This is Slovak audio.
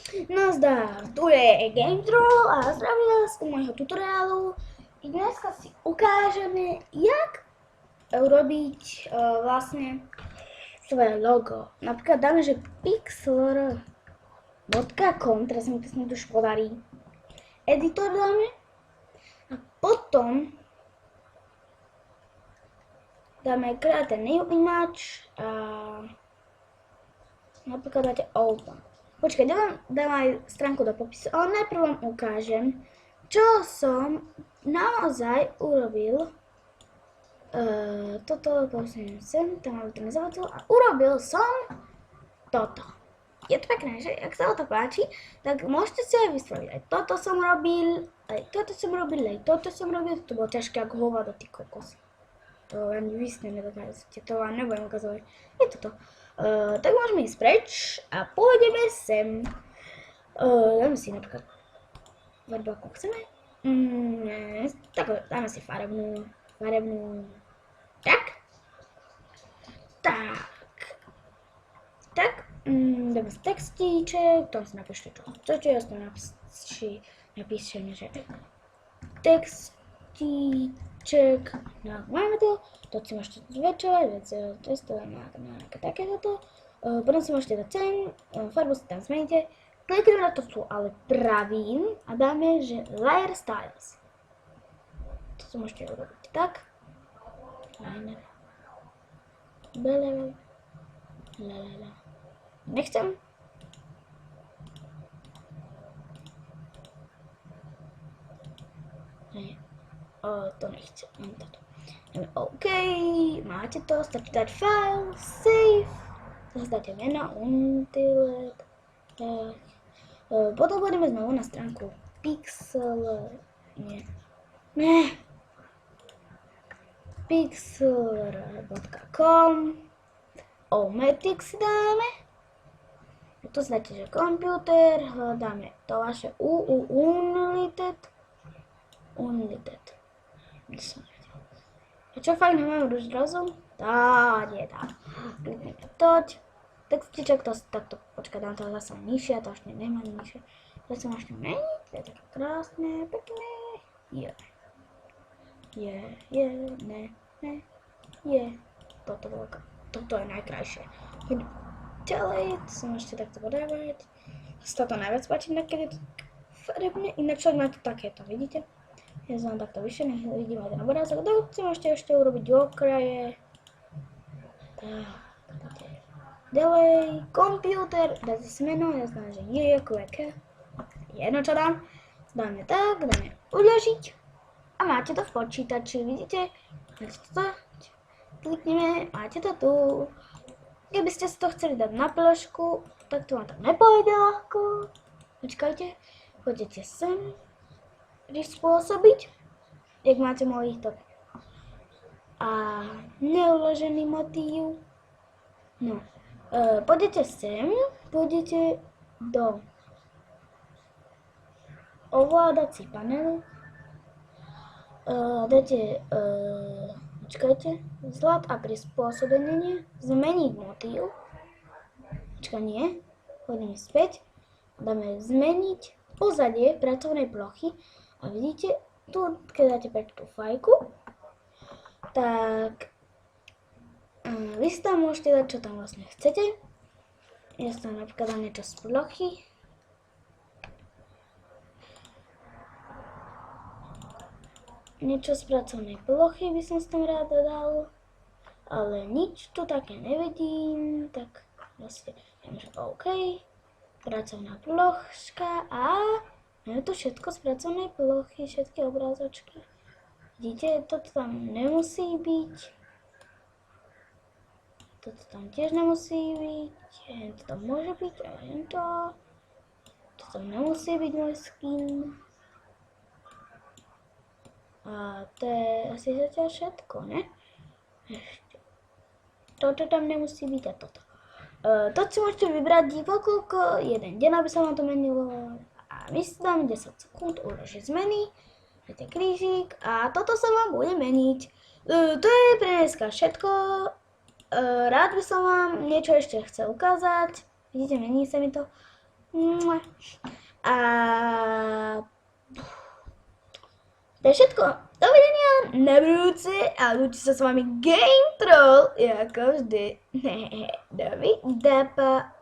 Nazdar, tu je Game Troll a zdravím vás u môjho tutoriálu. I dneska si ukážeme, jak urobiť vlastne svoje logo. Napríklad dáme, že pixlr.com, teraz mi to snad už podarí. Editor dáme a potom dáme create new image a napríklad dáte open. Počkaj, dám aj stránku do popisu, ale najprv vám ukážem, čo som naozaj urobil. Toto posuniem sem, tam mám to nezavadil a urobil som toto. Je to pekné, že? Ak sa o to páči, tak môžete si aj vyspraviť. Aj toto som robil, aj toto som robil, aj toto som robil. To bolo ťažké ako hovado, ty kokos. To ani vy ste nedokážete, to vám nebudem ukazovať. Je toto. Tak môžeme ísť preč a pôjdeme sem. Dáme si napríklad farbu, ako chceme. Tak dáme si farebnú. Tak. Dáme si textíček, tam si napíšte, čo chcete, ja si napíšem, že textíček, no máme to. To si môžete zväčšovať, testovať nejaké takéto. Potom si môžete dať sem, farbu si tam zmeníte. Klikneme na to tu, ale pravým a dáme, že Layer Styles. To si môžete urobiť tak. Liner. Nechcem. Nie. To nechcem. OK, máte to, stačí dať file, save, zase dáte meno, untitled, potom pôjdeme znovu na stránku pixlr.com, Ometic si dáme, tu si dáte, že computer, hľadáme to vaše unlimited. A čo fakt nemáme už zrazu? Tá, nie tá. Klikneme toť. Textiček, to takto, počkaj, dám to zase nižšie, to ešte nemá nižšie. To sa môžete meniť, to je také krásne, pekné. Toto je najkrajšie. Ďalej, to sa môžete takto podávať. Sa to najviac páči, keď je to farebné, inak čo máte takéto, vidíte? Ja som takto vyššie, nech vidím aj ten obrázok. Tak si môžete ešte urobiť okraje. Tak, ďalej, computer, dáte si meno, ja znamená, že JQK. Jedno čo dám. Dáme tak, dáme uložiť. A máte to v počítači, vidíte? Klikneme, máte to tu. Keby ste si to chceli dať na plošku, tak to vám tam nepôjde ľahko. Počkajte, chodíte sem. Prispôsobiť, jak máte mojich to. A neuložený motív. No, pôjdete sem, pôjdete do ovládací panel, dáte, počkajte, vzhľad a prispôsobenie, zmeniť motív, počkaj, nie, pôjdeme späť, dáme zmeniť pozadie pracovnej plochy. A vidíte, tu, keď dáte preč tú fajku, tak vy si tam môžete dať, čo tam vlastne chcete. Ja si tam napríklad dám niečo z plochy. Niečo z pracovnej plochy by som si tam ráda dal, ale nič tu také nevidím, tak vlastne viem, že OK. Pracovná ploška a je to všetko z pracovnej plochy, všetky obrázočky. Vidíte, toto tam nemusí byť. Toto tam tiež nemusí byť. To tam môže byť, a to. Toto tam nemusí byť môj skin. A to je asi zatiaľ všetko, ne? Ešte. Toto tam nemusí byť a toto. To si môžete vybrať koľko, jeden deň, aby sa vám to menilo. A my si dáme 10 sekúnd, uložiť zmeny, dáte krížik a toto sa vám bude meniť. To je pre dneska všetko. Rád by som vám niečo ešte chcel ukázať. Vidíte, mení sa mi to. A to je všetko. Dovidenia na budúce a ľúči sa s vami Game Troll, ako vždy. Dovidapa.